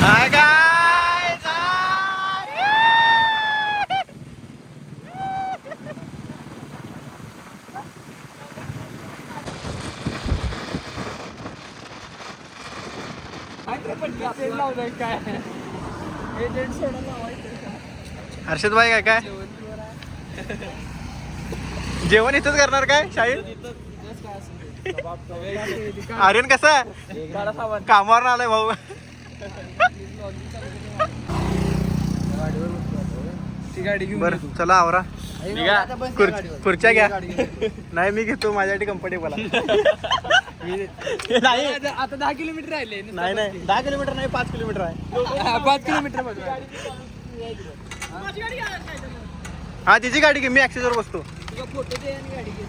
हाय गाय काय हर्षद भाई काय काय जेवण इथंच करणार काय शाहीर आर्यन कसा कामावर आलाय भाऊ बर चला आवरा खुर्च्या घ्या नाही मी घेतो माझ्यासाठी कम्फर्टेबल नाही आता 10 किलोमीटर राहिले नाही 10 किलोमीटर नाही 5 किलोमीटर आहे 5 किलोमीटर हा तिची गाडी घे मी ऍक्सेसवर बसतो फोटो दे आणि गाडी घे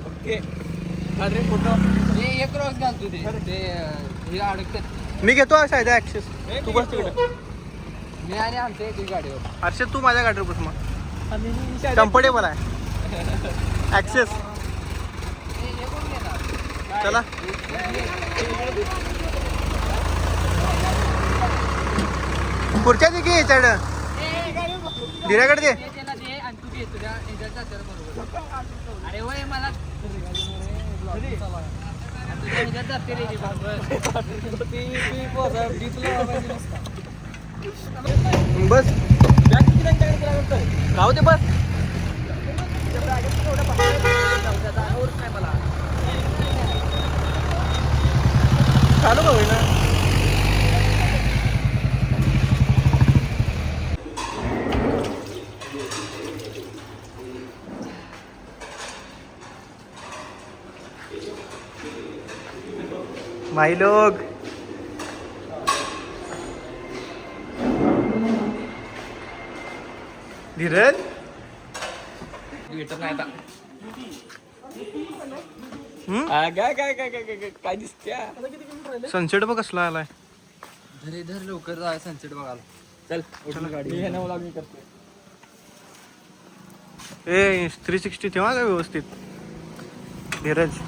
ओके अरे फोटो हे एक क्रॉस घालतो ते हे अडकतात मी घेतो शायद ऍक्सेस तू बस तिकडे मी आणि आमच्या तुझी गाडीवर हर्षद तू माझ्या गाडीवर बस मग कम्फर्टेबल आहे ऍक्सेस चला खुर्च्या दे की चढ धीराकडे दे अरे वय मला बस राहू दे बस चालू का होईना भाई लोग धीरज काय दिसत्या सनसेट बघ कसला आलाय धर लवकर जा सनसेट बघायला चल गाडी करतो ए 360 तेव्हा काय व्यवस्थित धीरज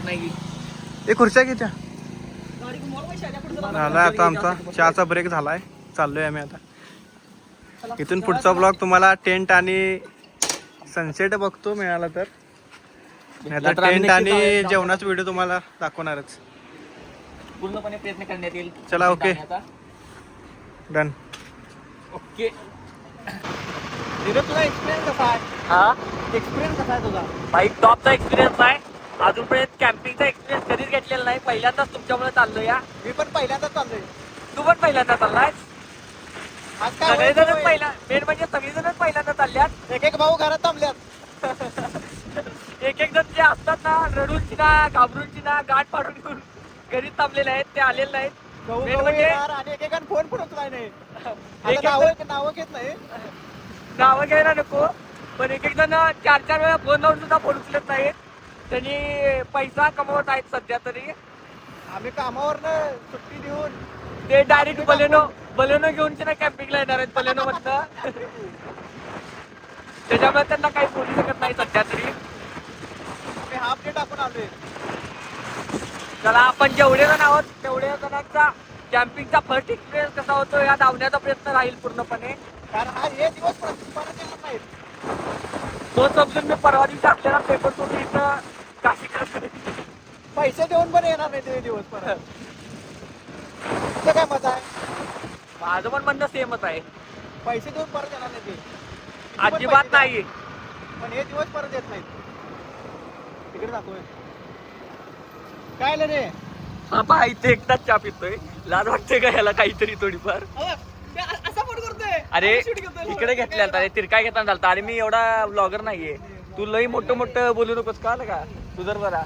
नाही ए खुर्च्या घे त्या झालाय आता आमचा चहाचा ब्रेक झालाय चाललोय आम्ही आता इथून पुढचा ब्लॉग तुम्हाला टेंट आणि सनसेट बघतो मिळाला तर टेंट आणि जेवणाचा व्हिडिओ तुम्हाला दाखवणारच पूर्णपणे प्रयत्न करण्यात येईल चला ओके डन ओके तुला एक्सपिरियन्स कसा आहे हा एक्सपिरियन्स कसा आहे तुझा बाईक टॉपचा एक्सपिरियन्स आहे अजूनपर्यंत कॅम्पिंगचा एक्सपिरियन्स कधीच घेतलेला नाही पहिल्यांदाच तुमच्यामुळे चाललो या मी पण पहिल्यांदा चाललोय तू पण पहिल्यांदा चाललाय आज काय सगळेजणच पहिला मेन म्हणजे सगळेजणच पहिल्यांदा चालल्यात एक भाऊ घरात थांबल्यात एक जण जे असतात ना रडूनची ना घाबरूनची ना गाठ पाडून घेऊन घरी थांबलेले आहेत ते आलेले नाहीत मेन म्हणजे आणि एकेकाने फोन पण उचलाय नाही नावं घेत नाही नावं घ्यायला नको पण एक जण 4 वेळा फोन लावून सुद्धा फोन उचलत नाहीत त्यांनी पैसा कमवत आहेत सध्या तरी आम्ही कामावरनं सुट्टी देऊन ते डायरेक्ट बलेनो घेऊन ना कॅम्पिंगला येणार आहेत बलेनो मधनं त्याच्यामुळे त्यांना काही बोलू शकत नाही सध्या तरी आम्ही हाफ डे टाकून आलोय चला आपण जेवढे जण आहोत तेवढ्या जणांचा कॅम्पिंगचा फर्स्ट एक्सपिरियन्स कसा होतो या धावण्याचा प्रयत्न राहील पूर्णपणे कारण हा हे दिवस परत येणार नाहीत तो समजून मी परवा दिवशी आपल्याला पेपर सोडून इथं काशी करतो पैसे देऊन पण येणार नाही ते दिवस परत काय मजा आहे माझं पण म्हणणं सेमच आहे पैसे देऊन परत येणार नाही ते अजिबात नाही पण हे दिवस परत येत नाहीत तिकडे दाखवूय काय आलं रे हा इथे एकटाच चहा पितोय लाज वाटते का याला काहीतरी थोडीफार असा फोन करतोय अरे इकडे घेतल्या अरे तिरका घेताना चालता अरे मी एवढा ब्लॉगर नाहीये तू लई मोठं बोलू नकोस का आलं का तू जर बरा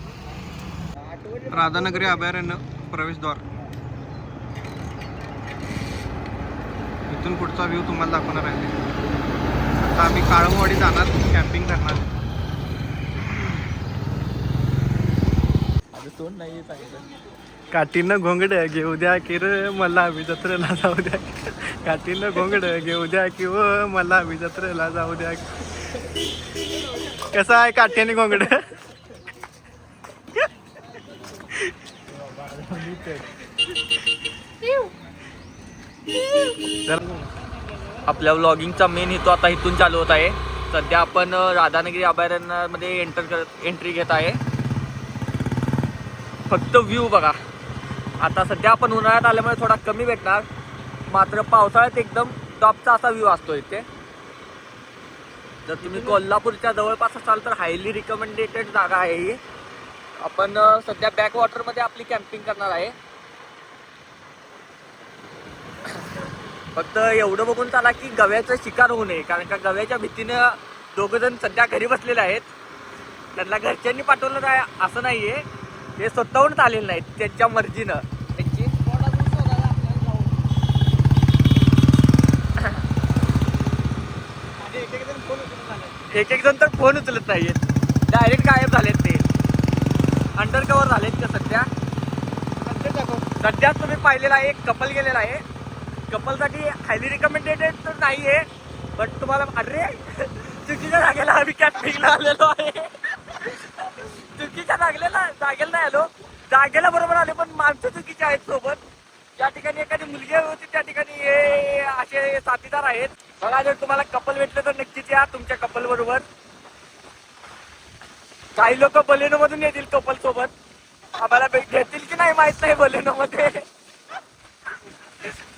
राधानगरी अभयारण्य प्रवेशद्वार इथून पुढचा व्ह्यू तुम्हाला दाखवणार आहे आता आम्ही काळमवाडी जाणार कॅम्पिंग करणार तोंड नाही सांगितलं काठीनं घोंगड घेऊ द्या की र मला बी जत्रेला जाऊ द्या काठीनं घोंगड घेऊ द्या की व मला बी जत्रेला जाऊ द्या कसं आहे काठ्याने घोंगड आपल्या व्लॉगिंगचा मेन हेतू आता इथून चालू होत आहे. सध्या आपण राधानगरी अभयारण्यामध्ये एंट्री घेत आहे. फक्त व्ह्यू बघा. आता सध्या आपण उन्हाळ्यात आल्यामुळे थोडा कमी भेटणार, मात्र पावसाळ्यात एकदम टॉपचा असा व्ह्यू असतो इथे. जर तुम्ही कोल्हापूरच्या जवळपास असाल तर हायली रिकमेंडेटेड जागा आहे ही. आपण सध्या बॅक वॉटरमध्ये आपली कॅम्पिंग करणार आहे. फक्त एवढं बघून चला की गव्याचं शिकार होऊ नये, कारण का गव्याच्या भीतीनं दोघं जण सध्या घरी बसलेले आहेत. त्यांना घरच्यांनी पाठवलं नाही असं नाहीये, ते स्वतःहून आलेले नाहीत, त्यांच्या मर्जीनं. त्यांची एक एक जण तर फोन उचलत नाहीयेत, डायरेक्ट गायब झालेत. ते अंडर कव्हर झालेत ते सध्या. सध्या तुम्ही पाहिलेला आहे, एक कपल गेलेला आहे. कपलसाठी हायली रिकमेंडेडेड तर नाही आहे, बट तुम्हाला अरे चुकीच्या जागेला आम्ही कॅम्पिंगला आलेलो आहे. चुकीच्या जागेला नाही आलो, जागेला बरोबर आले पण माणसं चुकीची आहेत सोबत. ज्या ठिकाणी एखादी मुलगी होती त्या ठिकाणी हे असे साथीदार आहेत. बघा, जर तुम्हाला कपल भेटले तर नक्कीच या तुमच्या कपल बरोबर. काही लोक बलेनो मधून येतील कपल सोबत, आम्हाला घेतील की नाही माहित नाही बलेनो मध्ये.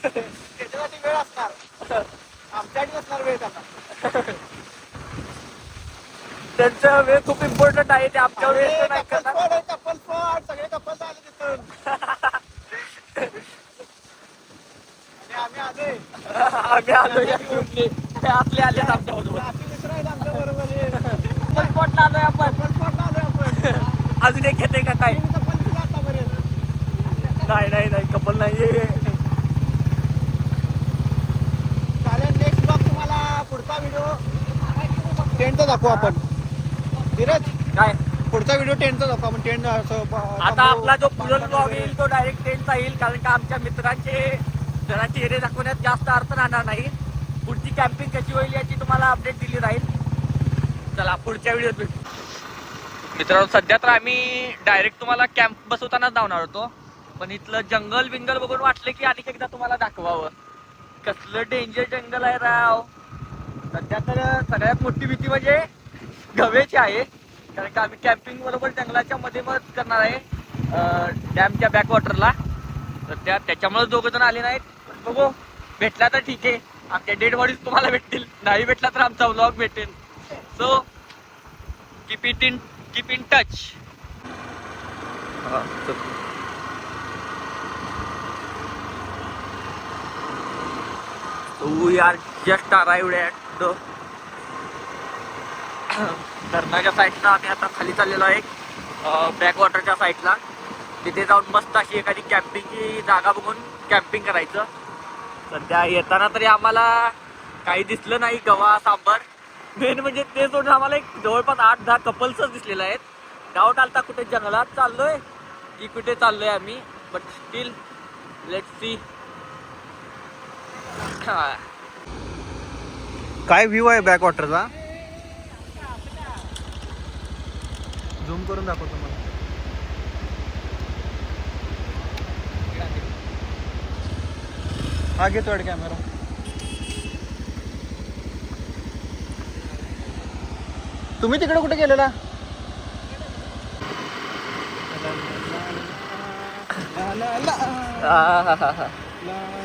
त्याच्यासाठी वेळ असणार, आमच्यासाठी असणार वेळ त्यांना. त्यांचा वेळ खूप इम्पॉर्टंट आहे, ते आमच्या वेळ नाही करणार. कपल स्पॉट सगळे कपल आले तिथून. आम्ही आलो या ग्रुपने, आपले आले आमच्या बरोबर. कपल स्पॉटला आलोय आपण. अजून एक घेते का काय? नाही कपल नाहीये. चालेल, नेक्स्ट ब्लॉग तुम्हाला पुढचा व्हिडिओ टेंटचा दाखवू आपण. धीरज, काय पुढचा व्हिडिओ टेंटचा दाखवू आपण. टेंट आता आपला जो पुढील ब्लॉग येईल तो डायरेक्ट टेंटचा येईल, कारण का आमच्या मित्रांचे जरा चेहरे दाखवण्यात जास्त अर्थ राहणार नाही. पुढची कॅम्पिंग कशी होईल याची तुम्हाला अपडेट दिली राहील. चला पुढच्या व्हिडिओत भेटू. मित्रांनो, सध्या तर आम्ही डायरेक्ट तुम्हाला कॅम्प बसवतानाच धावणार होतो, पण इथलं जंगल बिंगल बघून वाटलं की आणखी एकदा तुम्हाला दाखवावं. कसलं डेंजर जंगल आहे राव. सध्या तर सगळ्यात मोठी भीती म्हणजे गव्याची आहे, कारण का आम्ही कॅम्पिंग बरोबर जंगलाच्या मध्ये मत करणार आहे, डॅमच्या बॅक वॉटरला. सध्या त्याच्यामुळे दोघं जण आले नाहीत. बघू, भेटला तर ठीक आहे, आमच्या डेड बॉडीज तुम्हाला भेटतील. नाही भेटला तर आमचा व्लॉग भेटेल. So keep in touch. We are just arrived at the धरणाच्या साईडला. आम्ही आता खाली चाललेलो आहे बॅक वॉटरच्या साईडला. तिथे जाऊन मस्त अशी एखादी कॅम्पिंगची जागा बघून कॅम्पिंग करायचं. सध्या येताना तरी आम्हाला काही दिसलं नाही गवा सांबर. मेन म्हणजे ते सोडून आम्हाला एक जवळपास 8-10 कपल्सच दिसलेले आहेत. डाऊट आलता कुठे जंगलात चाललोय की कुठे चाललोय आम्ही, बट स्टील लेट्स सी. काय व्ह्यू आहे बॅक वॉटरचा, झूम करून दाखवतो मला. हा घेतो कॅमेरा. तुम्ही तिकडे कुठे गेलेला?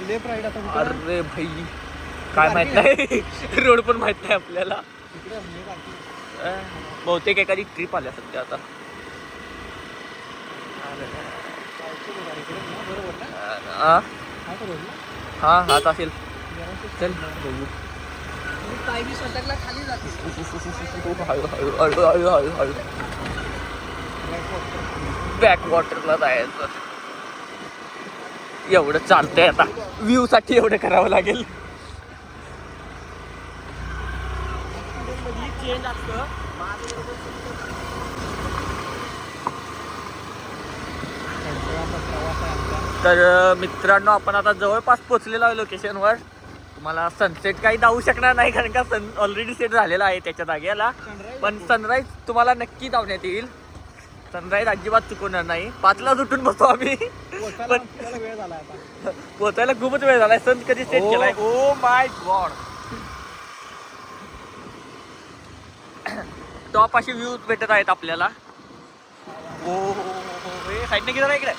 Left right. आता अरे भाई, काय माहित नाही, रोड पण माहित नाही आपल्याला. बहुतेक एखादी ट्रिप आल्या सध्या आता. हा हाच असेल. चल बघू. खाली जाते. हळू बॅक वॉटरला जायचं. एवढं चालतंय आता, व्ह्यू साठी एवढं करावं लागेल. तर मित्रांनो, आपण आता जवळपास पोहोचलेलो आहे लोकेशनवर. तुम्हाला सनसेट काही दावू शकणार नाही, कारण का सन ऑलरेडी सेट झालेला आहे त्याच्या जागेला, पण सनराईज तुम्हाला नक्की दावण्यात येईल. सनराईज अजिबात चुकवणार नाही. 5ला उठून बसतो आम्ही, पण वेळ झाला आता. पोहोचायला खूपच वेळ झालाय. सन कधी सेट केलाय. Oh my God. टॉप अशी व्ह्यू भेटत आहेत आपल्याला. ओ साईडने गेला इकडे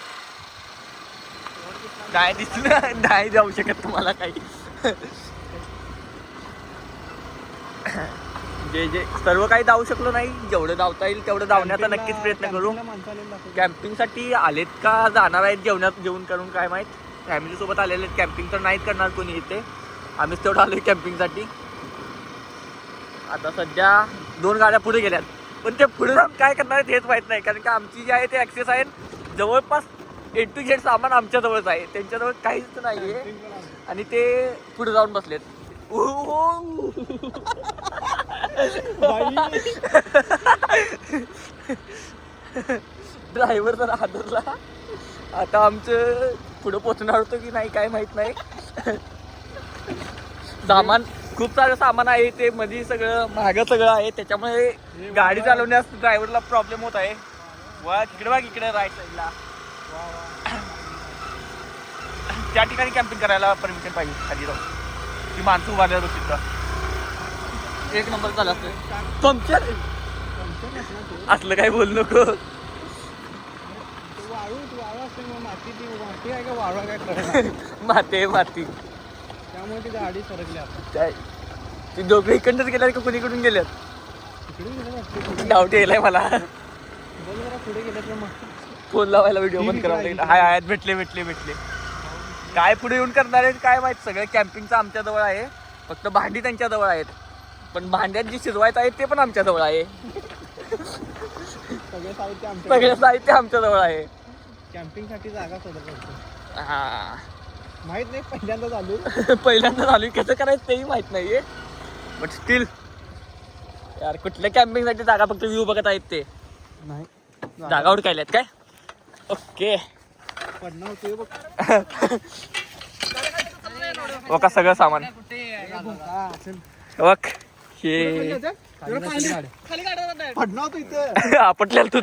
नाही दिसलं, नाही जाऊ शकत तुम्हाला काही. जे सर्व काही धावू शकलो नाही, जेवढं धावता येईल तेवढं धावण्याचा नक्कीच प्रयत्न करू. कॅम्पिंगसाठी आलेत का जाणार आहेत जेवण करून काय माहित. फॅमिली सोबत आलेले आहेत. कॅम्पिंग तर नाहीत करणार कोणी इथे, आम्हीच तेवढं आलोय कॅम्पिंगसाठी. आता सध्या 2 गाड्या पुढे गेल्यात, पण ते पुढे जाऊन काय करणार आहेत हेच माहित नाही. कारण की आमची जी आहे ते ॲक्सेस आहे जवळपास A to Z सामान आमच्याजवळच आहे, त्यांच्याजवळ काहीच नाही आहे. आणि ते पुढे जाऊन बसलेत. ड्रायव्हर तर हादरला. आता आमचं पुढं पोचणार होतं की नाही काय माहित नाही. सामान खूप सारं सामान आहे, ते मध्ये सगळं महाग सगळं आहे, त्याच्यामुळे गाडी चालवण्यास ड्रायव्हरला प्रॉब्लेम होत आहे. वा तिकडे बघ, इकडे राईट साईडला त्या ठिकाणी कॅम्पिंग करायला परमिशन पाहिजे. खाली राहून ती माणसं उभारल्या तिथं 1 नंबर झाला असतं. पंक्चर असलं काही बोलू नको. माती त्यामुळे ती गाडी सरकली आता. ती दोघे इकडनंच गेल्यात का कोणीकडून गेल्यात डाऊट यायलाय मला. पुढे गेले तर मग फोन लावायला व्हिडिओ बंद करावा लागेल. हाय हाय भेटले काय पुढे येऊन करणार आहेत काय माहित. सगळं कॅम्पिंगचं आमच्या जवळ आहे, फक्त भांडी त्यांच्या जवळ आहेत, पण भांड्यात जी शिजवायचं आहे ते पण आमच्या जवळ आहे. सगळे साहित्य आमच्या जवळ आहे. कॅम्पिंग साठी जागा शोधत असतो. हा माहित नाही, पहिल्यांदा चालू पहिल्यांदा चालू कसं करायचं तेही माहित नाहीये, बट स्टील यार कुठल्या कॅम्पिंग साठी जागा फक्त व्ह्यू बघत आहेत ते नाही. जागा उडकायल्यात काय. ओके पडणं होते बघ. का सगळं सामान बघ हे पडणं होतं इथं. आपटल्याला तू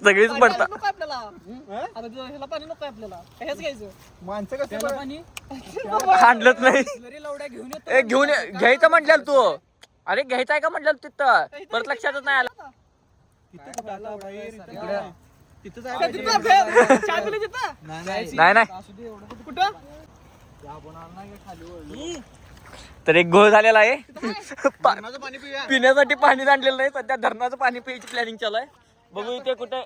सगळीच पडतात. माणसं कसं हाणलंच नाही. घेऊन घ्यायचं म्हटल्याल तू. अरे घ्यायचं आहे का म्हटलं तिथं, परत लक्षातच नाही आलं. नाही तर एक घोळ झालेला आहे. पिण्यासाठी पाणी आणलेलं नाही, सध्या धरणाचं पाणी प्यायची प्लॅनिंग चालू आहे. बघू इथे कुठे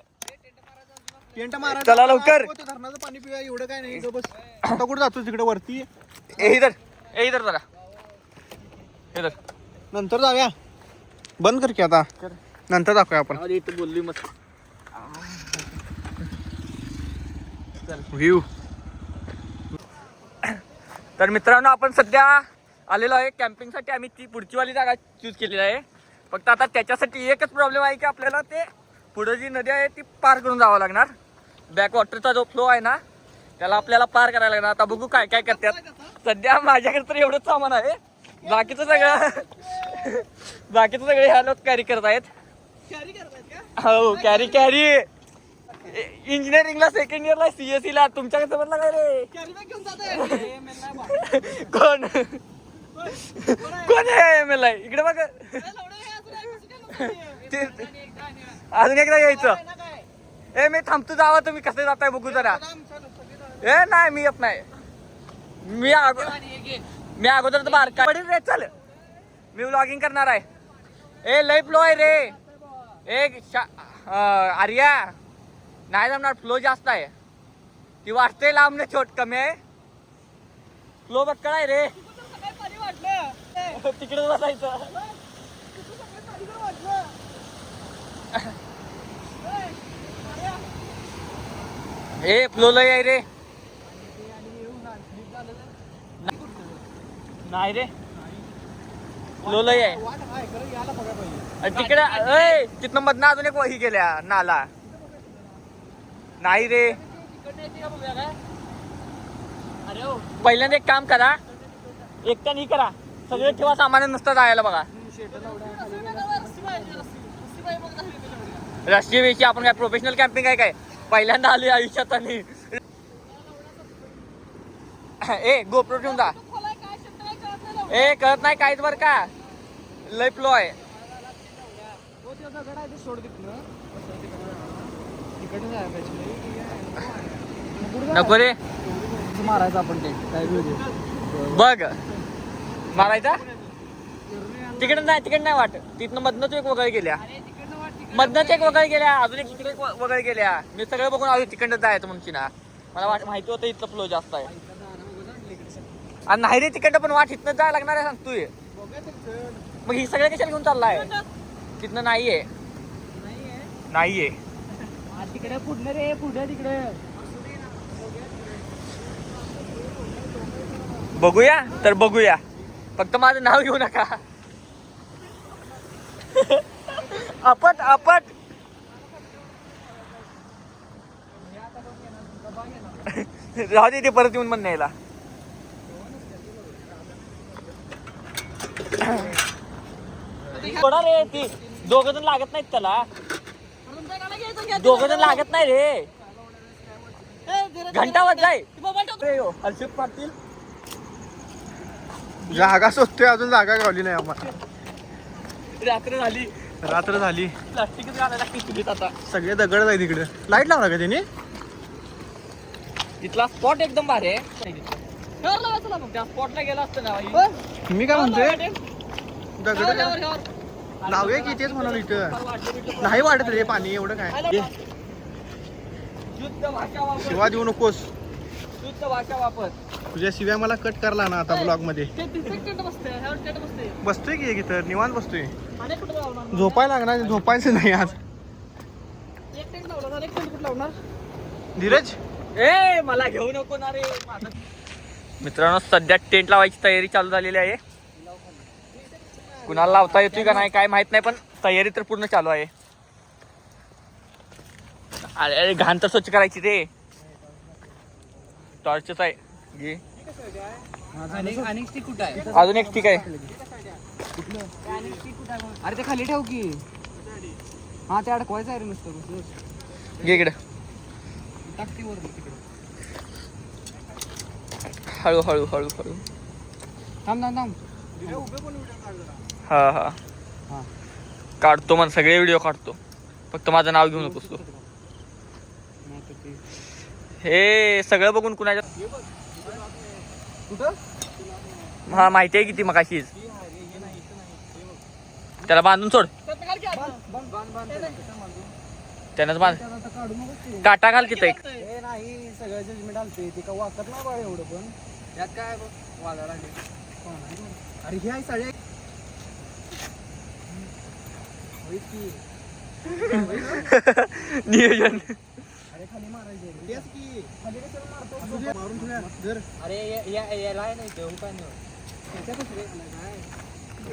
चला लवकर. धरणाचं पाणी पिऊया, एवढं काय नाही. बस आता कुठं जातो तिकडे वरती. इधर जरा इधर नंतर जाऊया. बंद कर की आता, नंतर दाखवूया आपण इथं बोलली मस्त व्ह्यू. तर मित्रांनो आपण सध्या आलेलो आहे कॅम्पिंगसाठी. आम्ही ती पुढची वाली जागा चूज केलेली आहे. फक्त आता त्याच्यासाठी एकच प्रॉब्लेम आहे की आपल्याला ते पुढे जी नदी आहे ती पार करून जावं लागणार. बॅक वॉटरचा जो फ्लो आहे ना त्याला आपल्याला पार करायला लागणार. आता बघू काय काय करतात. सध्या माझ्याकडे तर एवढंच सामान आहे, बाकीचं सगळे ह्या लोक कॅरी करत आहेत. हो कॅरी इंजिनिअरिंगला 2nd इयरला CSE ला. तुमच्याकडे समजला काय रे कोण आहे ML इकडे बघ. अजून एकदा यायचं. मी थांबतो, जावा तुम्ही कसं जाताय बघू जरा. नाही मी येत नाही. मी अगोदर तर बारका पडेल रे. चल मी व्लॉगिंग करणार आहे. लय फ्लो आहे रे. आर्या नाही जमणार, फ्लो जास्त आहे. ती वाटते लांबने छोट कमी आहे. फ्लो बक्कळ आहे रे. तिकडे बसायचं. फ्लो लय आहे रे. नाही रे फ्लो लय आहे तिकडे. तिथनं मधनं अजून एक वही गेल्या नाला. नाही रे पहिल्यांदा एक काम करा, एकट्याने करा, सगळे ठेवा सामान नसतं जायला बघा. राष्ट्रीय वेशी आपण काय प्रोफेशनल कॅम्पिंग आहे काय? पहिल्यांदा आलोय आयुष्यात आणि ए गोप्रो ठेवून जा. ए कळत नाही काहीच बर का, लय फ्लो आहे. नको रे मारायचं आपण ते काय बघ मारायचा. तिकडे नाही वाट, तिथनं मधनच एक वगैरे गेल्या, मधनच एक वगैरे गेल्या, अजून एक तिकडे वगैरे गेल्या. मी सगळं बघून आलो तिकडनं जायचं म्हणून ना. मला माहिती होतं इथलं फ्लो जास्त आहे. आणि नाही रे तिकडनं पण वाट इथनं जायला लागणार आहे सांगतोय. मग ही सगळ्या कशाला घेऊन चाललाय? तिथनं नाहीये तिकडे पुढे रे पुढे तिकडे बघूया तर बघूया, फक्त माझं नाव घेऊ नका. आपट राहू दे, ते परत येऊन म्हणून न्यायला. कोणा रे ती दोघ जण लागत नाहीत त्याला, दोघ जण लागत नाही रे. घंटा वाज जाय हलशेत पाडतील. जागा शोधतोय, अजून जागा गावली नाही आम्हाला. रात्र झाली. प्लास्टिकच घालायला किती आता. सगळे दगड आहे तिकडे. लाईट लावला का त्याने? इथला स्पॉट एकदम भारी आहे. त्या स्पॉटला गेला असतं ना. मी काय म्हणतोय, दगड लावूया की, तेच म्हणाल. इथं नाही वाटत रे पाणी एवढं काय. शुद्ध भाषा वापर, शिवा देऊ नकोस. शुद्ध भाषा वापर. तुझ्या शिव्या मला कट करला ना आता ब्लॉग मध्ये. बसतोय की इथं निवांत बसतोय. झोपायला लागणार, झोपायचं नाही आज. धीरज ए मला घेऊ नको ना रे. मित्रांनो सध्या टेंट लावायची तयारी चालू झालेली आहे. कुणाला लावता येतोय का नाही काय माहित नाही, पण तयारी तर पूर्ण चालू आहे. अरे घाण तर स्वच्छ करायची रे. टॉर्चच आहे घे. आणि स्टिक कुठं आहे? अजून एक ठीक आहे. अरे ते खाली ठेव की. हा ते अडकवायचं आहे रे नुसतं. घे इकडे. टाकती वर तिकडे. हळू हळू. थांब. हा काढतो, मन सगळे व्हिडिओ काढतो, फक्त माझं नाव घेऊ नकोस तू. हे सगळं बघून कुणाच्या हा माहिती आहे किती मगाशीच. त्याला बांधून सोड, त्यानंच बांध. काटा घाल किती एक. नाही सगळं जजमेंट आलते ते का वाकत नाही बा एवढं. पण यात काय वागा लागले. अरे हे आहे साडे नियोजन. अरे खाली मारायचे तेच की. खाली कशाला मारतो? मारून ठेवूया. अरे याला नाही ते काय नाही.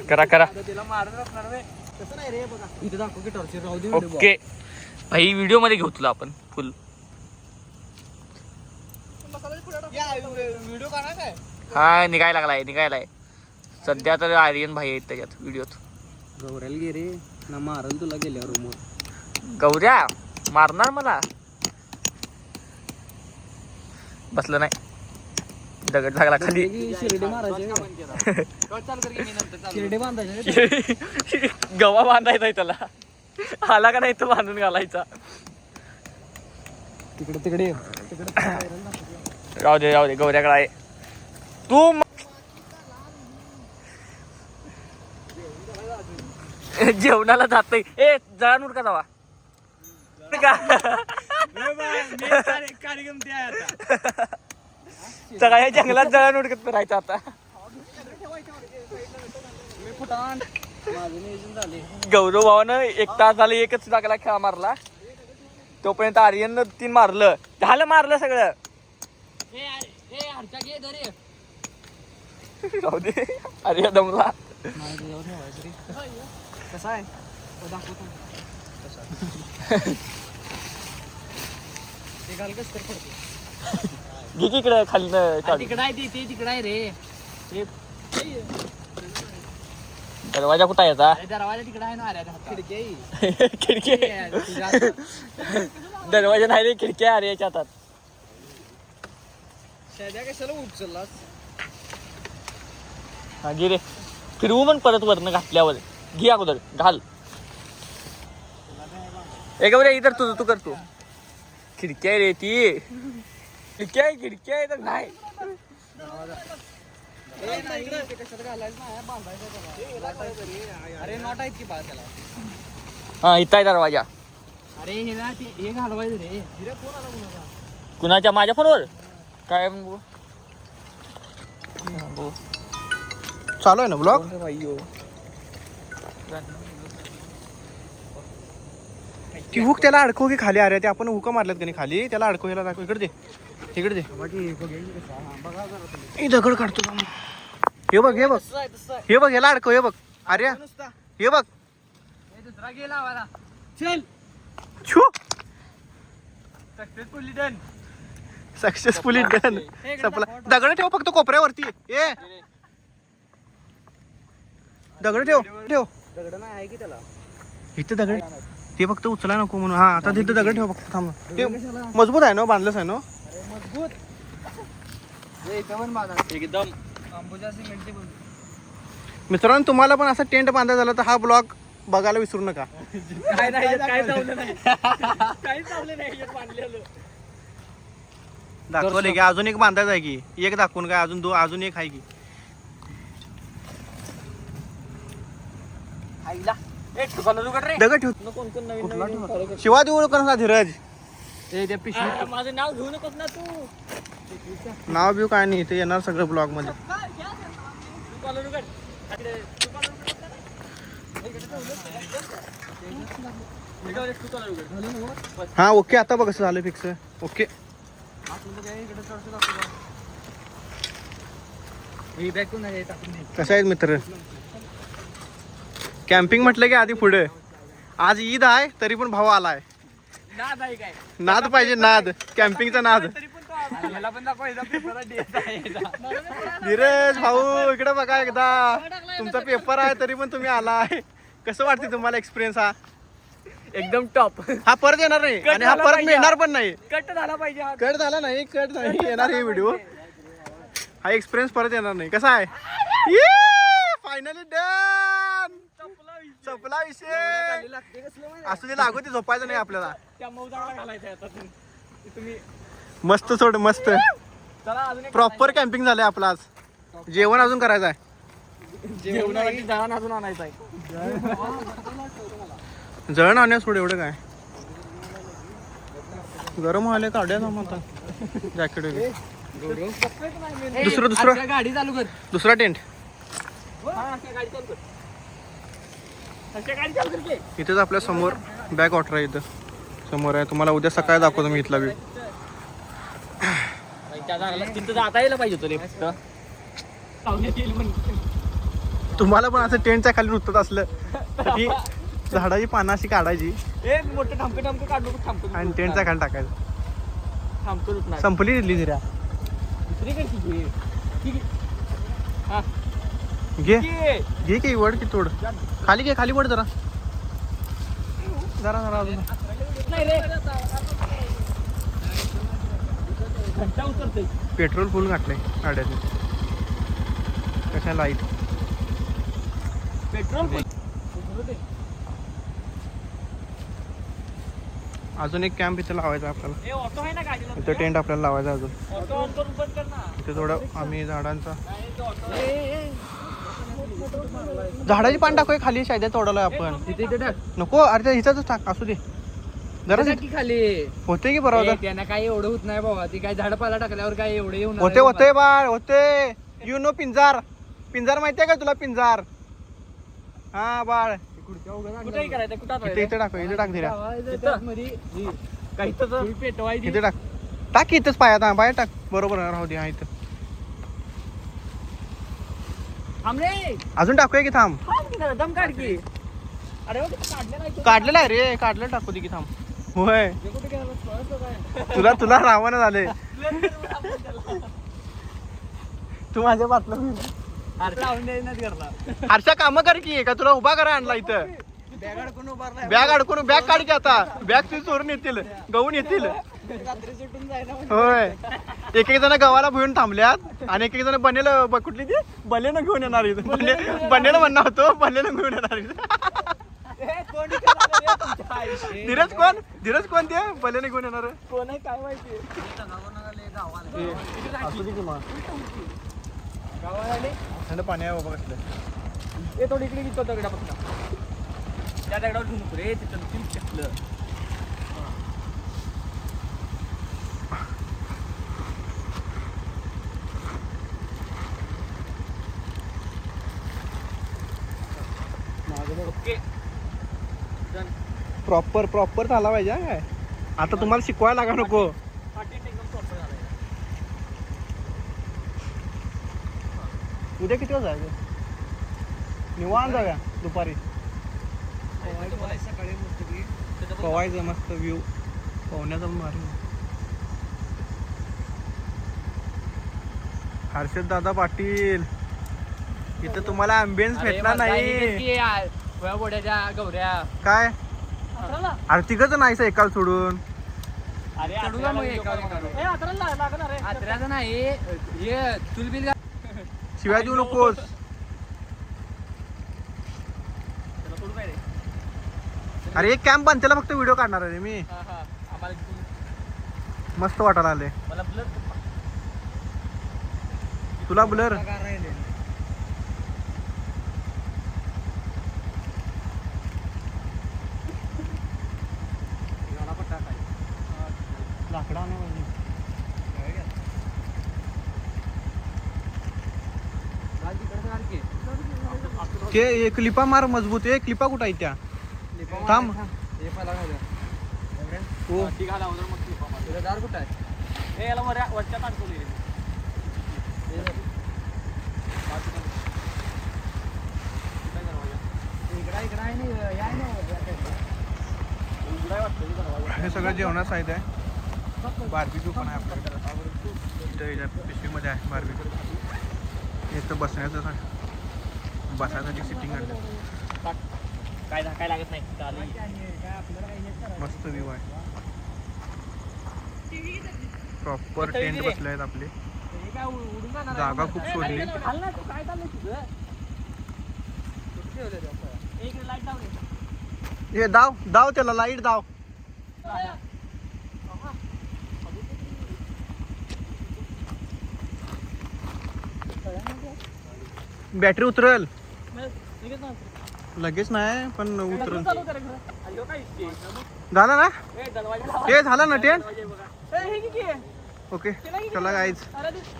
करा त्याला मारत असणार रे. तसं नाही रे बघा इथे दाखव की टॉर्चर राहू दे. ओके भाई व्हिडिओ मध्ये घेऊ तुला आपण फुल. व्हिडिओ काढा काय? हा निघायलाय सध्या तर आर्यन भाई आहेत त्याच्यात व्हिडिओत. गौऱ्याला गे रे ना मारल तुला गेल्यावर रूमवर. गौऱ्या मारणार मला. बसलं नाही, दगड लागला खाली. शिर्डी मारायचे. शिर्डी बांधायचे. गवा बांधायचा आहे त्याला. आला का नाही तो बांधून घालायचा. तिकडे राहू दे गौऱ्याकडे आहे. तू जेवणाला जात नाही. ए जळा नूर का जावा सगळ्या जंगलात जळा उडकत फिरायचं आता. गौरव भावानं 1 तास झाले एकच जागेला खेळा मारला. तोपर्यंत आर्यन 3 मारलं. मारलं सगळं. राहू दे अरे दमला. कसा आहे इकडे खाली तिकडे आहे. ते तिकडे आहे रे. दरवाजा कुठं आहे याचा? दरवाजा तिकडे आहे ना खिडकी खिडकी दरवाजा नाही रे, खिडकी आहे याच्या हातात. कशाला उचललास? हा घे रे, फिरवू पण परत वरनं घातल्यावर घे अगोदर घाल. एक बरे इतर तुझं तू करतो. खिडकी आहे रे ती, खिडकी आहे तर नाही. अरे नॉट आहेत की पा त्याला. हा इथं आहे दरवाजा. अरे हे ना हे घालवायचं रे. कुणाच्या? माझ्या फोनवर काय चालू आहे ना ब्लॉग. ती हुक त्याला अडकव की खाली. अरे ते आपण हुका मारल्यात का नाही खाली, त्याला अडकव. ह्याला दाखव. इकडे दे, इकडे दे. दगड काढतो का? हे बघ, हे बघ, हे बघ, याला अडकव. हे बघ अरे, हे बघ. दुसरा गेला आम्हाला. चल छू, सक्सेसफुली डन. Successfully done. संपला. दगड ठेव फक्त कोपऱ्यावरती. ए दगड ठेव, ठेव दगड नाही आहे की त्याला. इथे दगड. ते फक्त उचला नको म्हणून. हा आता तिथे दगड ठेव फक्त. थांब. ते मजबूत आहे ना, बांधलंच आहे ना. अरे मजबूत. इथं पण बांधा एकदम अंबुजा सिमेंटची पण. मित्रांनो, तुम्हाला पण असं टेंट बांधायचा झाला तर हा ब्लॉग बघायला विसरू नका. काय नाही, काय चावलं नाही, काही चावलं नाही बांधलेलं. दाखवले की अजून एक बांधायचं आहे की. एक दाखवून काय, अजून अजून एक आहे की. आईला रे. दगड ठेव. कोण कोण नवीन शिवा देऊ नको ना धीरज. त्या पिशवी माझं नाव घेऊ नकोस ना तू. नाव बिव काय नाही, इथे येणार सगळं ब्लॉग मध्ये. हा ओके. आता बघ कसं झालं फिक्स. ओके. कसे आहेत मित्र? कॅम्पिंग म्हटलं की आधी पुढे. आज ईद आहे तरी पण भाव आलाय. नाद पाहिजे, नाद. कॅम्पिंगचा नाद. धीरज भाऊ इकडे बघा एकदा. तुमचा पेपर आहे तरी पण तुम्ही आलाय. कसं वाटते तुम्हाला एक्सपिरियन्स हा? एकदम टॉप. हा परत येणार नाही आणि हा परत मिळणार पण नाही. कट झाला पाहिजे. कट झाला नाही, कट नाही येणार हे व्हिडिओ. हा एक्सपिरियन्स परत येणार नाही. कसा आहे? Finally done. संपला विषय. असं ते लागू ते झोपायचं नाही आपल्याला. मस्त सोड, मस्त. प्रॉपर कॅम्पिंग झालंय आपलं आज. जेवण अजून करायचं आहे. जेवणासाठी जळण अजून आणायचं आहे. जळण आणण्या सोड. एवढं काय गरम व्हायला काढ्या जमत. जॅकेट वगैरे. दुसरं गाडी चालू कर. दुसरा टेंट इथेच आपल्या समोर. बॅक वॉटर आहे इथं समोर आहे. तुम्हाला उद्या सकाळी दाखवतो मी इथला व्ह्यू. तिथं जाता यायला पाहिजे होतं रे फक्त. तुम्हाला पण असं टेंटच्या खाली रुतत असलं तर ती झाडाची पानं अशी काढायची एक मोठं ठामके ठामके काढलो थांबतो आणि टेंटच्या खाली टाकायचं. थांबतो संपली दिली धीरा. दुसरी कशी घे घे की वड की तोड. खाली घे, खाली वड जरा जरा जरा अजून. नाही रे घंटा उतरते. पेट्रोल फुल घातलंय गाड्याने. कशा लाईट पेट्रोल अजून एक कॅम्प इथे लावायचा आपल्याला. ऑटो आहे ना गाडीला. इथं टेंट आपल्याला लावायचा अजून. ऑटो ऑन करून बंद कर ना. इथे थोडं आम्ही झाडांचा झाडाची पान टाकूया खाली. शायद तोडलोय आपण. नको अरे हिचाच टाक. असू दे जरा खाली होते की बरोबर. त्यांना काही एवढं होत नाही बाबा. ती काय झाडपाला टाकल्यावर काय एवढे येऊन होते होते बाळ होते. You know पिंजार. पिंजार माहितीये का तुला? पिंजार. हा बाळ कुठेही करायचं. इथे इथे टाक. इथे टाक धीरा. काही तर पेटवायची. इथे टाक. टाक इथंच पायात. हा पायात टाक. बरोबर राहू दे. हा इथं थांब रे. अजून टाकूया की. थांब. दम काढ की. अरे काढलेला काढलेला आहे रे. काढलेलं टाकू दे की. थांब. होय तुला रावण झाले. तू माझ्या बातला हर्षा कामं कर की का तुला उभा करा आणला इथं बॅग अडकून बॅग काढ की आता बॅग ती चोरून येतील गहून येतील होय एक जण गव्हाला भुईन थांबल्यात आणि एक जण बनेल कुठली ती बलेनं घेऊन येणार बनेल म्हणणार होतो बलेनं घेऊन येणार धीरज कोण ते बलेनं घेऊन येणार कोण आहे काय माहिती थंड पाणी आहे बाबा कसलं हे थोडी इकडे घेतो दगडापासून त्या दगडावर घेऊन नको रे तिथं चकलं ओके प्रॉपर झाला पाहिजे काय आता तुम्हाला शिकवायला लागा नको उद्या किती वाजता जायचं निवांत जाऊया दुपारी पवायचं मस्त व्ह्यू पवण्याचा पण भारी हर्षद दादा पाटील इथं तुम्हाला अँबियन्स भेटणार नाही बोड्याच्या गौऱ्या काय अरे तिघच नाहीस एकाला सोडून आत्र्याचं नाही हे चुलबिल शिवाय देऊ नकोस अरे एक कॅम्प बांधतेला फक्त व्हिडिओ काढणार आहे मी मस्त वाटायला आले तुला ब्लर लाकडा ते क्लिपा मार मजबूत आहे क्लिपा कुठं आहे त्या थांब हो कुठं आहे याला वरच्या अडकवली हे सगळं जेवणाचं साहित्य आहे बार्बिक्यू पण आहे आपल्याकडे इथं पिशवीमध्ये आहे बार्बिक्यू इथं बसायसाठी सिटिंग आणलं काय लागत नाही मस्त व्ह्यू आहे प्रॉपर टेंट बसले आहेत आपले जागा खूप सोडली हे दाव त्याला लाईट दाव बॅटरी उतरल लगेच नाही पण उतरल झालं ना हे झालं ना टेंट ओके चला गाईज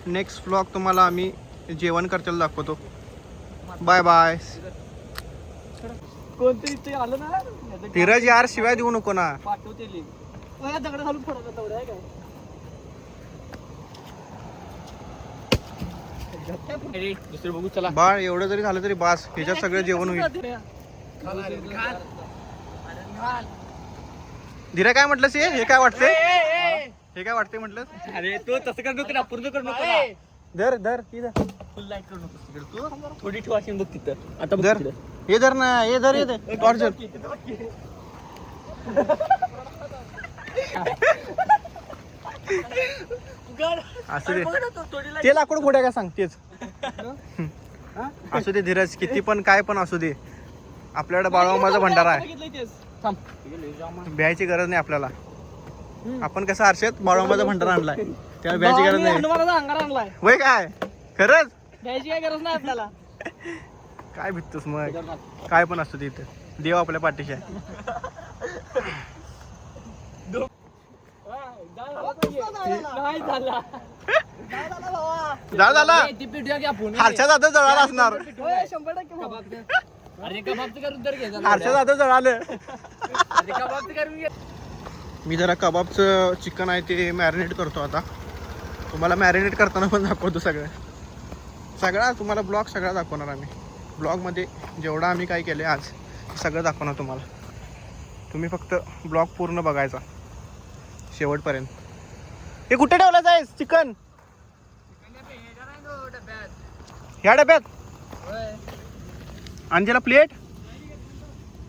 नेक्स्ट व्लॉग तुम्हाला आम्ही जेवण करताना दाखवतो बाय बाय कोणतरी इथे आलं ना धीरज यार शिवाय देऊ नको ना पाठवते दगड घालून फोडत तेवढं आहे काय दुसरं बघू चला बाळ एवढं जरी झालं तरी बास ह्याच्यात सगळं जेवण होईल धीरा काय म्हटलंस हे काय वाटतंय हे काय वाटतंय म्हटलं अरे तो तसं करू नको ना पूर्ण करू नको धर फुल लाईट करू नको तू थोडी ठेवा बघ तिथं आता धर हे धर ना हे धर टॉर्चर असू दे ते लाकूड फोड्या का सांगतेच असू दे धीरज किती पण काय पण असू दे आपल्याकडे बाळूमामाचा भंडारा आहे भ्यायची गरज नाही आपल्याला आपण कसं हर्षद बाळूमामाचा भंडारा आणलाय त्याला भ्यायची गरज नाही अंगार आणलाय वय काय खरंच भ्यायची काय गरज नाही आपल्याला काय भिततोस मग काय पण असतो तिथं देव आपल्या पाठीशी आहे झाला हर्षा जाधव जळाला असणार हर्षा जाधव जळालं मी जरा कबाबचं चिकन आहे ते मॅरिनेट करतो आता तुम्हाला मॅरिनेट करताना पण दाखवतो सगळा तुम्हाला ब्लॉग सगळा दाखवणार आम्ही ब्लॉगमध्ये जेवढा आम्ही काय केलं आज सगळं दाखवणार तुम्हाला तुम्ही फक्त ब्लॉग पूर्ण बघायचा शेवटपर्यंत हे कुठे ठेवलं जायस चिकन ह्या डब्यात आणि त्याला प्लेट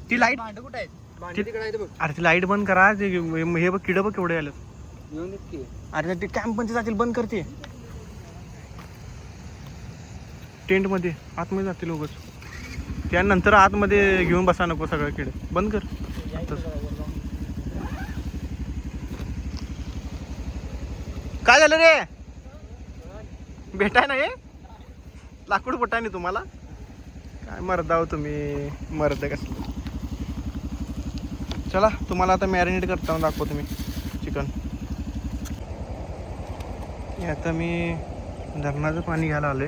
ती लाईट भांडं कुठं आहेत भांडं तिकडे आहे बघ अरे ती लाईट बंद करा ते हे बघ किड बघ केवढे आलं येऊन इतकी अरे ते कॅम्प पण जातील बंद करते टेंट मध्ये आतमध्ये जातील लोकच त्यानंतर आतमध्ये घेऊन बसा नको सगळं किडे बंद कर काय झालं रे भेटाय ना हे लाकूड पोटाय नाही तुम्हाला काय मरदाव तुम्ही मरद कसं चला तुम्हाला आता मॅरिनेट करताना दाखवतो मी चिकन आता मी धरणाचं पाणी घ्यायला आलोय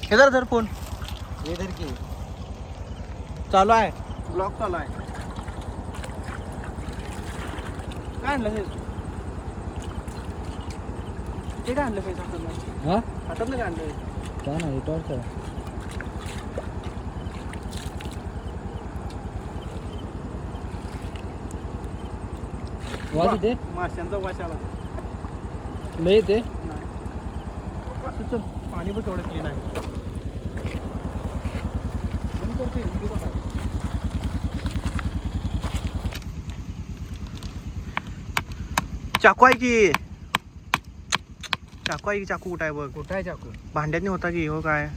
हे धर फोन हे धर की चालू आहे ब्लॉग चालू आहे काय आणलं ते काय आणलं पैसा हा हातातलं काय आणलं काय नाही टॉर्च आहे वाज येते माशांचा वास आला लय येते नाही चल पाणी पण तेवढं क्लीन आहे चाकू आहे की चाकू कुठं आहे बघ कुठं आहे चाकू भांड्यात नाही होता की हो काय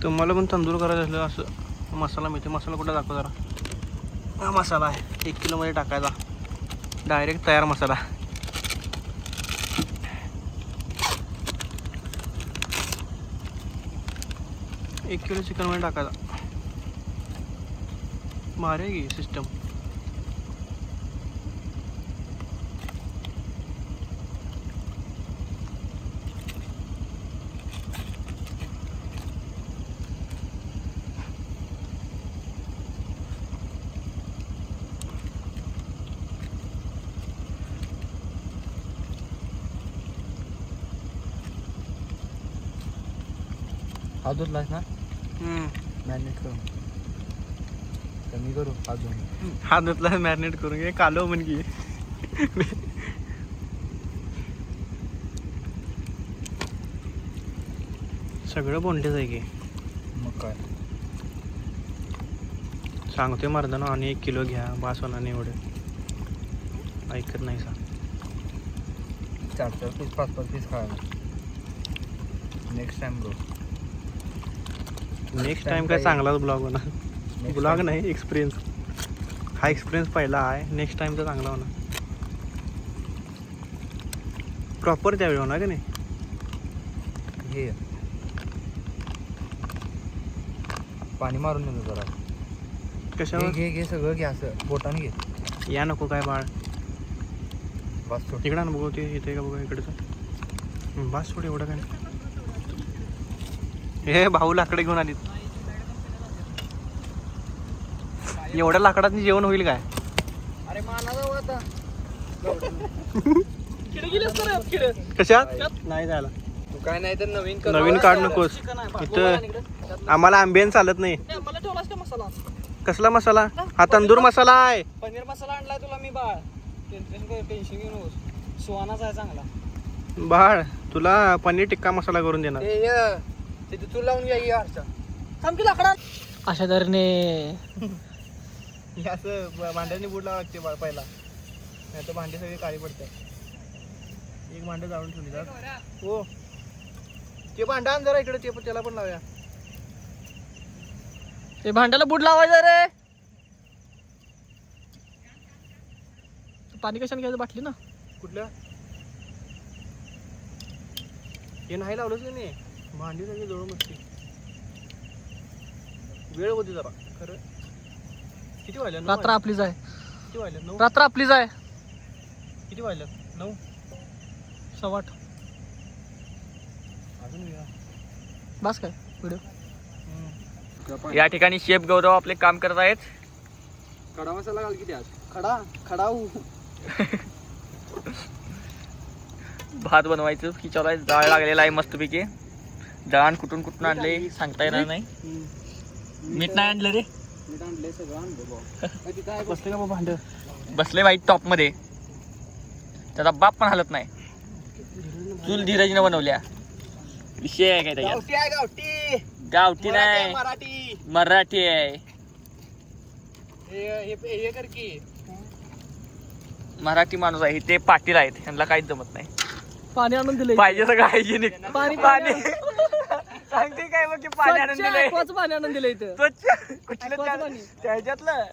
तुम्हाला पण तंदूर करायचं असलं असं मसाला मिळते मसाला कुठं दाखव जरा हा मसाला आहे 1 किलोमध्ये टाकायचा डायरेक्ट तयार मसाला 1 किलो चिकन मध्ये टाकायचा भारी आहे की सिस्टम हात धुतलास ना मॅरिनेट करून कमी करू हात धुवून हात धुतला मॅरिनेट करून घे कालो म्हण की सगळं बोंडेच आहे की मग काय सांगते मर्दाना आणि 1 किलो घ्या बास होणार नाही एवढे ऐकत नाही सा 4 पीस 5 पीस खायला next time bro next time काय चांगलाच ब्लॉग होणार ब्लॉग नाही एक्सपिरियन्स हा एक्सपिरियन्स पहिला आहे नेक्स्ट टाइमचा चांगला होणार प्रॉपर त्यावेळी होणार का नाही हे पाणी मारून नेलो जरा कशावर घे सगळं घे असं बोटाने घे या नको काय बाळ बस थोडी तिकडं ना बघू ते इथे का बघा इकडचं बस थोडं एवढं काय नाही. हे भाऊ लाकडे घेऊन आलीत एवढ्या लाकडात जेवण होईल काय अरे माना जाऊ आता कशात नाही झाला तू काय नाही तर नवीन नवीन काढ नकोस इथं आम्हाला आंबेन चालत नाही मला ठेवलास का मसाला कसला मसाला हा तंदूर मसाला आहे पनीर मसाला आणलाय तुला मी बाळ टेन्शन घेऊ नकोस सुहानाचा आहे चांगला बाळ तुला पनीर टिक्का मसाला करून देणार ते तू लावून घ्या हरचा थांब की लाकडा अशा तऱ्हेने हे असं भांड्याने बुड लावा लागते पहिला नाही तर भांडी सगळी काळी पडतात एक भांडं जाळून ठेवली जात हो ते भांडं आण जरा इकडे ते त्याला पण लावूया ते भांड्याला बुड लावायचं रे पाणी कशाने घ्यायचं बाटली ना कुठल्या हे नाही लावलंच नाही भांडी सगळी जवळ बसते वेळ होती जरा खरं किती वाजल्या रात्र आपलीच आहे किती वाजल्यात 9 रात्र आपलीच आहे किती वाजल्यात 9 8:15 अजून वेळ बस काय व्हिडिओ या ठिकाणी शेफ गौरव आपले काम करत आहेत खडा मसाला घाल किती आज खडाऊ भात बनवायचं की चालू आहे डाळ लागलेला आहे मस्तपैकी दळण कुठून कुठून आणले सांगता येणार नाही. मीठ नाही आणलं रे. बसले का भांड बसले बाई टॉप मध्ये. त्याचा बाप पण हलत नाही. चूल धीरजने बनवल्या. विषय आहे काय त्याच्यात? गावठी गावठी नाही, मराठी मराठी आहे. हे कर की मराठी माणूस आहे ते. पाटील आहेत, त्यांना काहीच जमत नाही. पाणी आणून दिले पाहिजे सगळं हायजेनिक पाणी पाणी सांगते काय मग की पाणी आणून दिलंय. पाणी आणून दिलं इथं स्वच्छ कुठलं aquaचं पाणी. त्याच्यातलं.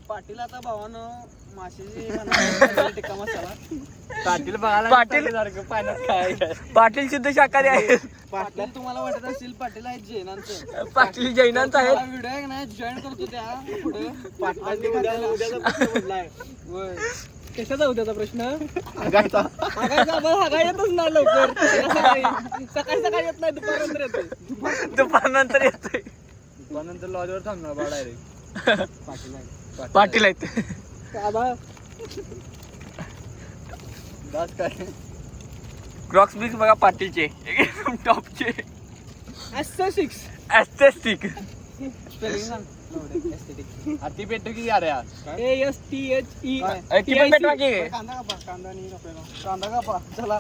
पाटील आता भावानं माशाची टिक्का मसाला पाटील बघायला पाटील शुद्ध शाकाहारी आहे. पाटील तुम्हाला वाटत असेल पाटील आहेत जैनांचं. पाटील जैनांचा आहे. व्हिडिओ आहे ना जॉईन करतो त्या पुढे कशाचा उद्याचा प्रश्न हागायचा येतच नाही लवकर. सकाळी सकाळी येत नाही दुपारनंतर येतो. दुपारनंतर येतोय. दुपारनंतर लॉजवर थांबणार बा डायरेक्ट पाटील आहेत. क्रॉक्स बिक्स बघा पाटीलचे एकदम टॉपचे. ऍस्थेटिक. हाती पेटो की यार ASTHE किती पेटवा की? कांदा कापा चला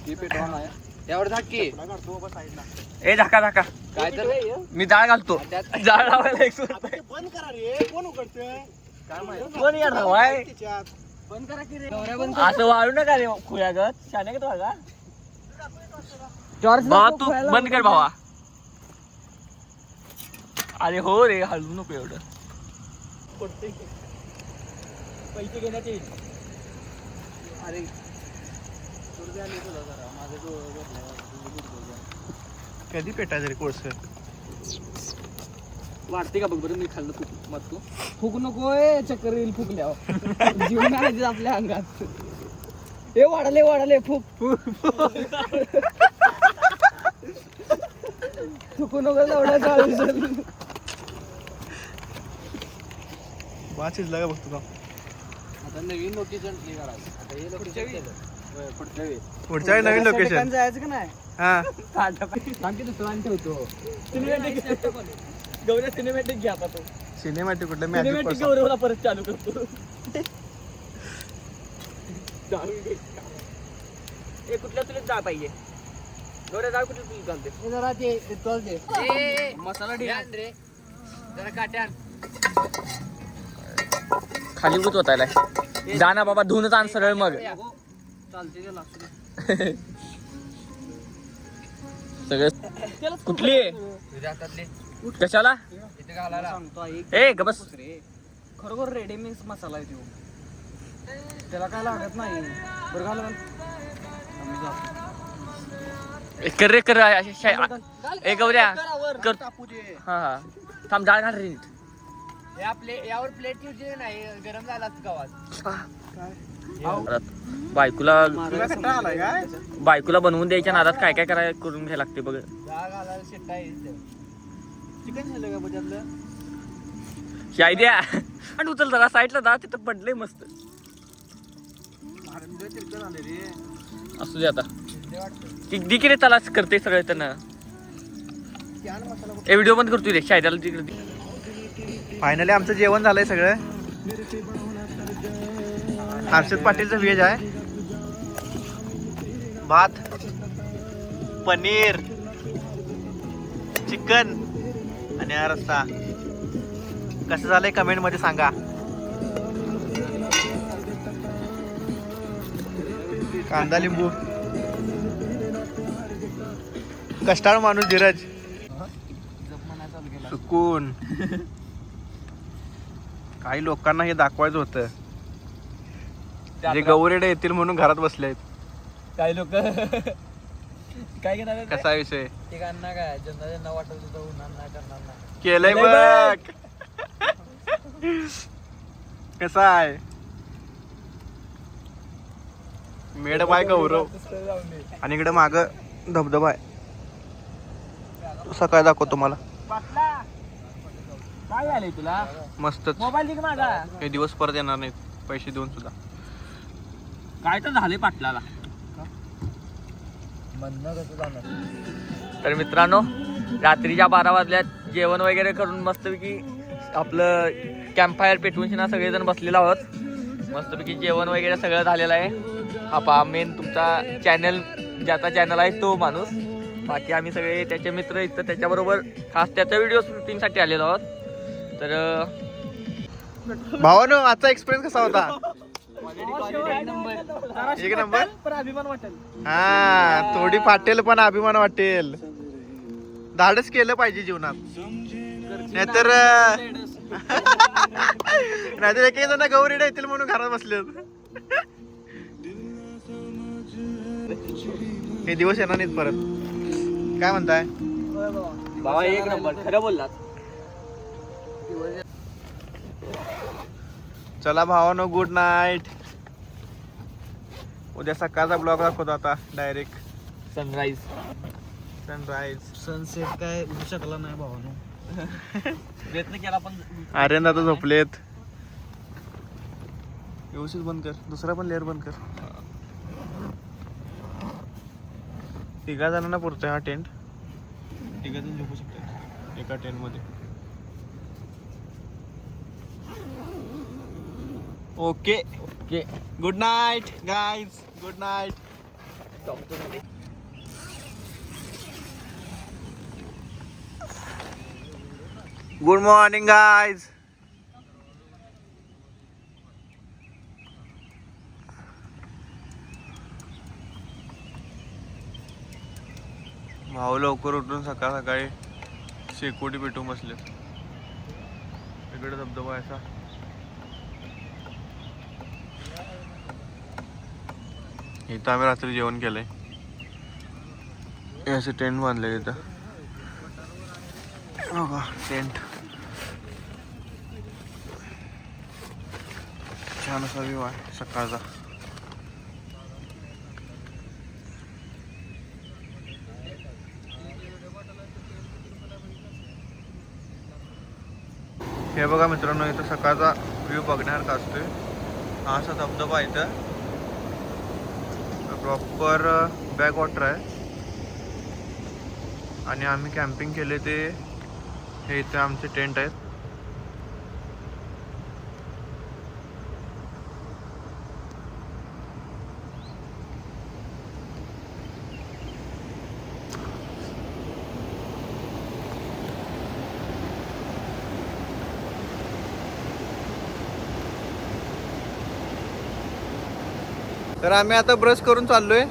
ही पेटवा नाही यावर झाक की ए झाका झाका. काय तर मी डाळ घालतो. डाळ लावायला 100 रुपये. बंद करा रे कोण उघडतोय काय माहिती कोण येणार भाई? बंद करा की रे गौऱ्या बंद असं वाळू नका रे खुळ्यागत. शाने का तो भावा तू बंद कर भावा. अरे हो रे हलवू नको एवढं. पैसे घेण्यात येईल अरे कधी पेटायचं रे कोळस? वाटते का बघ बरं मी खाल्लं तू मग तू फुक नको चक्कर येईल फुकल्यावर जीवन आहे आपल्या अंगात. हे वाढले फुक फुकू नको एवढा चालू. वाच शिजला का बघतो. आता नवीन लोकेशन करायचं आता हे लोकेशन पुढच्या वेळी नवीन लोकेशन. जायचं का नाही हा सांगते दुसरं आणि ठेवतो गौऱ्या सिनेमॅटिक घ्या आता तो. सिनेमॅटिक कुठलं सिनेमॅटिक मॅजिक गौरवला परत चालू करतो. ए कुठल्या तुला जा पाहिजे गौऱ्या जा कुठल्या तुला चालते. जरा ते चालते मसाला रे जरा काट्यान खाली उत होतायला जाना बाबा धुवूनच आण सरळ मग. चालते ते लागते सगळं कुठली तुझ्या हातातले कशाला इथे घालायला सांगतो ए ग बस. खरोखर रेडी मिक्स मसाला आहे तो. त्याला काय लागत नाही बरं घाल कर रे कर. ए गौऱ्या कर. हा हा थांब डाळ घाल रे नीट. हे आपले यावर प्लेट ठेवते नाही गरम झाला गावात. बायकोला बनवून द्यायच्या नादात काय काय करायला करून घ्यायला लागते बघ. चिकन झालं का बजातलं शाई द्या आणि उचल जरा साईडला जा तिथं पडले मस्त. असू दे आता दिकी रे त्याला करते सगळे त्यांना. ए व्हिडिओ बंद करतोय रे शायदाला तिकडे. फायनली आमचं जेवण झालंय सगळं. हर्षद पाटीलचं व्हेज आहे. भात, पनीर, चिकन आणि हा रस्सा. कसं झालंय कमेंट मध्ये सांगा. कांदा लिंबू. कष्टाळू माणूस धीरज. सुकून. काही लोकांना हे दाखवायचं होतं जे गौरेडे येतील म्हणून घरात बसले आहेत. काही लोक काय घेणार कसा विषय ठिकाणना काय ज्यांना वाटत होतं उन्हाळ नाही करणार नाही केलंय बघ. कसा आहे मेड बाय गौरव आणि इकडे माग धबधबा आहे. सकाळी दाखवतो तुम्हाला. काय झालंय तुला मस्त. मोबाईल दिख माझा. काही दिवस परत येणार नाहीत पैसे देऊन सुद्धा. काय तर झालंय पाटलाला. तर मित्रांनो रात्रीच्या 12 वाजल्यात जेवण वगैरे करून मस्तपैकी आपलं कॅम्पफायर पेटवून ना सगळेजण बसलेलो आहोत. मस्तपैकी जेवण वगैरे सगळं झालेलं आहे. हा पहा मेन तुमचा चॅनल ज्याचा चॅनल आहे तो माणूस. बाकी आम्ही सगळे त्याचे मित्र इथं त्याच्याबरोबर खास त्याचा व्हिडिओ शूटिंगसाठी आलेलो आहोत. तर भावानो आजचा एक्सपिरियन्स कसा होता? एक नंबर. अभिमान वाटेल. हा थोडी फाटेल पण अभिमान वाटेल. धाडस केलं पाहिजे जीवनात. नाहीतर नाहीतर एक जण गौरीडे येतील म्हणून घरात बसले. हे दिवस येणार नाहीत परत. काय म्हणताय बाबा एक नंबर खरं बोललात. चला भावानो गुड नाईट. उद्या सकाळचा ब्लॉग दाखवतो आता डायरेक्ट. सनराईज सनसेट काय होऊ शकला नाही भावानो. प्रयत्न केला पण आर्यन आता झोपलेत. व्यवस्थित बंद कर. दुसरा पण लेअर बंद कर. तिघा जणांना पुरतोय हा टेंट. तिघा जण झोपू शकतात एका टेंट मध्ये. Okay okay. Good night guys. Good night. Good morning guys. भाऊ लवकर उठून सकाळ सकाळी शेकोटी पेटून बसले. इकडे धबधबा आहे असा. इथं आम्ही रात्री जेवण केलंय. हे असे टेंट बांधले इथं. बघा टेंट छान असा व्ह्यू आहे सकाळचा. हे बघा मित्रांनो इथं सकाळचा व्ह्यू बघण्यासारखा असतोय. हा असा धबधबा इथं प्रॉपर बॅक वॉटर आहे. आणि आम्ही कॅम्पिंग केले ते हे इथे आमचे टेंट आहेत. तर आम्ही आता ब्रश करून चाललोय.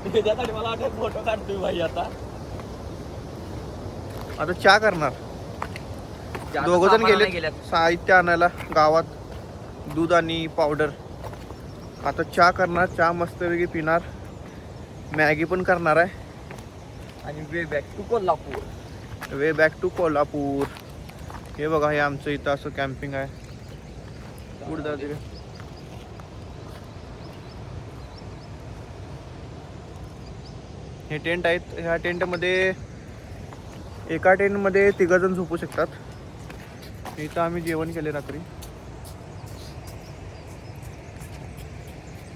त्याच्यासाठी मला वाटतं फोटो काढतोय भाई. आता चहा करणार. दोघ जण गेले साहित्य आणायला गावात. दूध आणि पावडर. आता चहा करणार. चहा मस्तपैकी पिणार. मॅगी पण करणार आहे. आणि way back to Kolhapur. Way back to Kolhapur. हे बघा हे आमचं इथं असं कॅम्पिंग आहे. कुठं जाते का? हे टेंट आहेत. ह्या टेंटमध्ये एका टेंटमध्ये 3 जण झोपू शकतात. इथं आम्ही जेवण केले रात्री.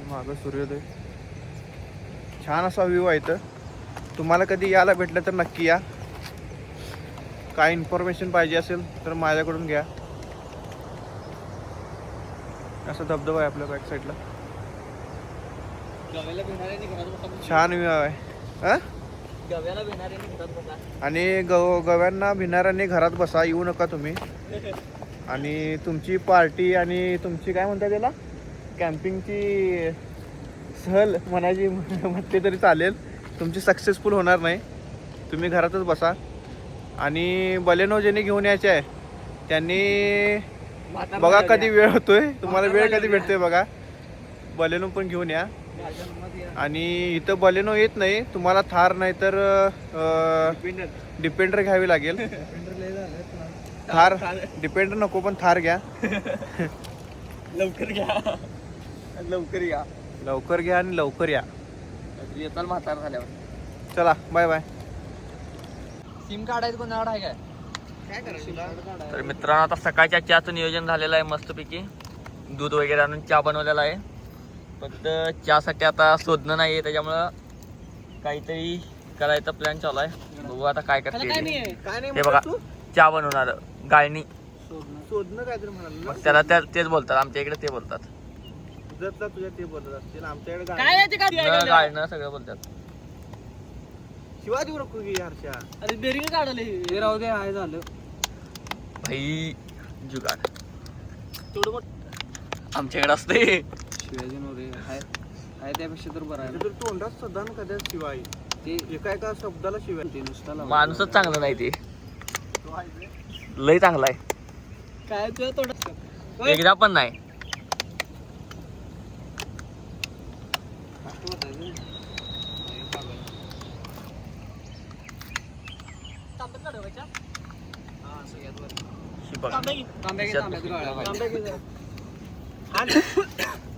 मागं सूर्योदय. छान असा व्ह्यू आहे इथं. तुम्हाला कधी यायला भेटलं तर नक्की या. काय इन्फॉर्मेशन पाहिजे असेल तर माझ्याकडून घ्या. असा धबधबा आहे आपल्या बॅक साईडला. छान व्ह्यू आहे. गव्याला भिणाऱ्यांनी घरात बसा. आणि गव्यांना भिणाऱ्यांनी घरात बसा. येऊ नका तुम्ही. आणि तुमची पार्टी आणि तुमची काय म्हणतात त्याला कॅम्पिंगची सहल म्हणायची म्हटली तरी चालेल. तुमची सक्सेसफुल होणार नाही. तुम्ही घरातच बसा. आणि बलेनो ज्यांनी घेऊन यायचे आहे त्यांनी बघा कधी वेळ होतोय. तुम्हाला वेळ कधी भेटतोय बघा. बलेनो पण घेऊन या. आणि इथं बलेनो येत नाही तुम्हाला. थार नाही तर डिपेंडर घ्यावी लागेल. थार डिपेंडर नको पण थार घ्या. लवकर घ्या. लवकर या. लवकर घ्या आणि लवकर या. येताल म्हातार झाल्यावर. चला बाय बाय. सिम काढायचं कोणाकडे आहे काय? तर मित्रांनो आता सकाळच्या चहाचं नियोजन झालेलं आहे मस्तपैकी. दूध वगैरे आणून चहा बनवलेला आहे. फक्त चहासाठी आता शोधणं नाही त्याच्यामुळं काहीतरी करायचा प्लॅन चालू आहे. बघू आता काय करते काय नाही हे बघा चहा बनवणार गाळणी. शोधणं काहीतरी म्हणाल ना. मग त्याला तेच बोलतात, आमच्या इकडे ते बोलतात. जतला तुझ्या ते बोलत असतील, आमच्याकडे गाळणं सगळं बोलतात. शिवाजी नको की हर्षा. अरे बेरिंग काढले हे राहू दे आहे झालं भाई जुगाड थोडं मोठं आमच्याकडे असते. शिवाजी नवरे आहे त्यापेक्षा तर बरं आहे तर तोंडात सदा ना कधी शिवाय ते एका एका शब्दाला शिवाय. ते नुसता लावा. माणूसच चांगलं नाही ते, लय चांगला आहे. काय तुझ्या तोंडात एकदा पण नाही. ही बघा.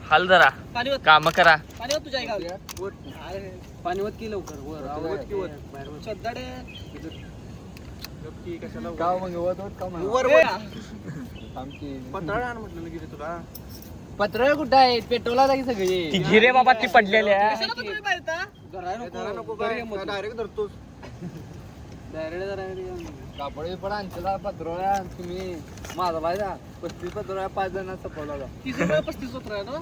हाल जरा काम करा. पाणीवत की लवकर वर वत की वत. सद्दाडे नक्की कशाला गाव मग वत वर पत्राळ आण म्हटलं ना की रे तुला. पत्र कुठं आहे पेट्रोलला की सगळे ती घिरे बाबा ती पडलेली आहे. जरा नको काय डायरेक्ट धरतोस. कापड बिपड आणला पत्रोळ्या तुम्ही माझा पाहिजा 35 पत्रोळ्या 5 जणांचा सपवला 35 पत्रोळ्या ना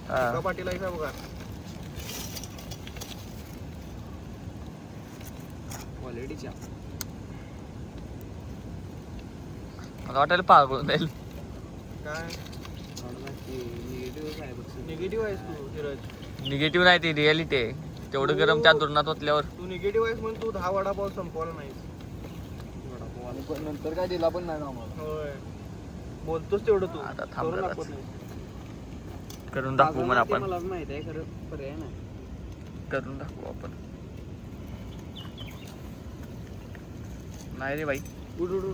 हा. पाटीला आहे बघा. क्वालिटीच्या मला वाटायला पागळून जाईल. काय निगेटिव्ह आहे बघ निगेटिव्ह आहेस तू धीरज. निगेटिव्ह नाही ती रियालिटी आहे. तेवढं गरम त्या दुर्नात ओतल्यावर. तू निगेटिव्ह आहेस म्हणून तू 10 वडापाव संपवला नाहीस. आणि पण नंतर काय दिला पण नाही आम्हाला होय बोलतोस तेवढं तू. आता करून थांब दाखवत जराच. नाही. करून दाखवू मग आपण. मला माहित आहे खरं पर्याय नाही करून दाखवू आपण. नाही रे बाई.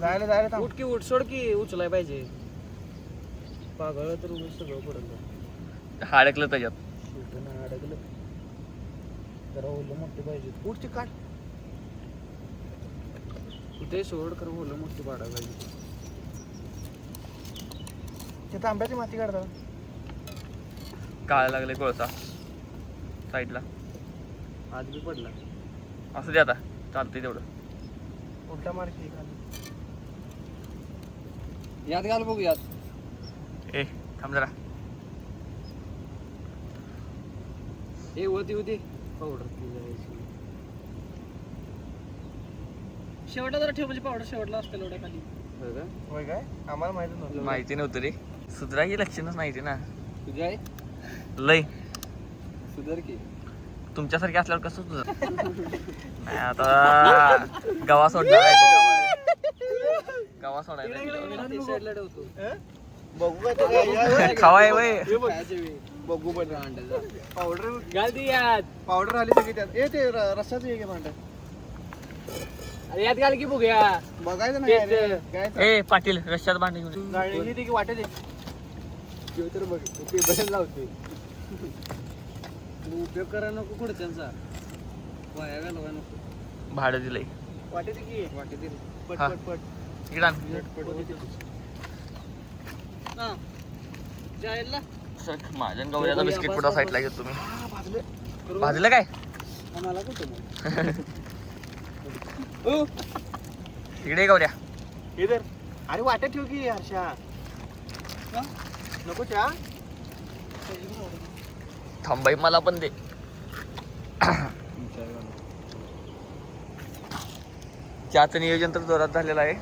जायला थांब. उठ की उठ सोड की उचलाय पाहिजे पागळ तर उगाच सगळं पडलं अडकलं त्याच्यात. अडकलं जरा ओलं मोठे पाहिजे पुढची काढ. इथे सोड कर ओलं मोठी पाडायला पाहिजे ते तांब्याची माती काढता. काळ लागले कोळसा साईडला. आज बी पडला असं दे आता चालतंय तेवढं. उलटा मारशी यात घाल बघू यात ए थांब जरा. हे होती होती पावडर शेवटला जरा ठेव म्हणजे पावडर शेवटला असते एवढ्या खाली होय काय आम्हाला माहिती नव्हतं. माहिती नव्हतं रे. सुधराची लक्षणच नाही ते ना. तुझी आहे लय सुधर की तुमच्यासारखे असल्यावर कसं सुधर. नाही आता गवा सोडणार आहे त्याच्यामुळे. गवा सोडायला साईडला ठेवतो बघू काय ते काय खवाय वय. हे बघ. बघू पण पावडर घाल दी यात पावडर आली सगळी त्यात. ए ते रस्त्याचं एक भांड अरे यात घाल की बघूया बघायचं नाही अरे. काय ए पाटील रश्यात भांडी घेऊन. गाडी ती की वाटेल. तर बघ ते बदल लावते उपयोग करा नको खुर्च्यांचा वाया घालवा नको भाडं दिलंय. वाटेल की वाटे दिली पट हा. पट पट. इकडं आण. जायला सर, माझ्या गवऱ्याचा बिस्किट पुढा साईडला घेतो तुम्ही. भाजले. भाजलं काय आम्हाला कुठं इकडे ये गवऱ्या. इधर अरे वाटेल ठेव की हर्षा. नको चहा. थांबाई मला पण दे. चहाचं नियोजन तर जोरात झालेलं आहे.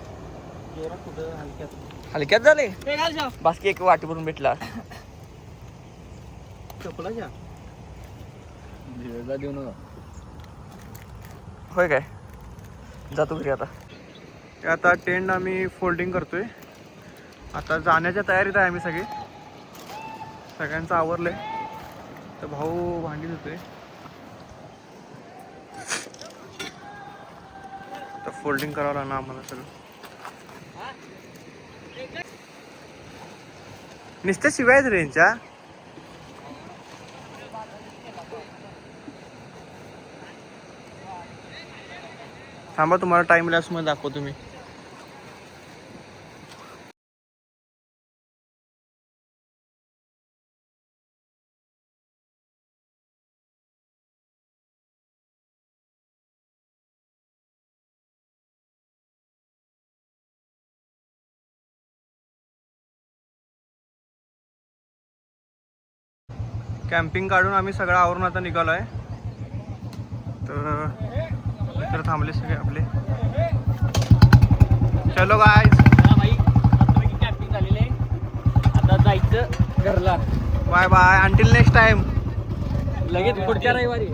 जोरात कुठं हलक्यात. हलक्यात झाले ते घाल जा बाकी एक वाटी भरून भेटला. चपला घ्या. देऊ नका होय काय जातो घरी आता. आता टेंट आम्ही फोल्डिंग करतोय. आता जाण्याच्या तयारीत आहे आम्ही सगळे. सगळ्यांचं आवरलंय. तर भाऊ भांडी धुतोय. तर फोल्डिंग करावं लागणार आम्हाला सगळं. नुसत्या शिवाय आहेत रेंजच्या. थांबा तुम्हाला टाइम लॅप्स मध्ये दाखवतो मी. कॅम्पिंग काढून आम्ही सगळं आवरून आता निघालो आहे. तर इकडे थांबले सगळे आपले. चलो गाईज, भाई कॅम्पिंग झालेली आहे. आता जायचं घरला. Bye bye, until next time. लगेच पुढच्या रविवारी.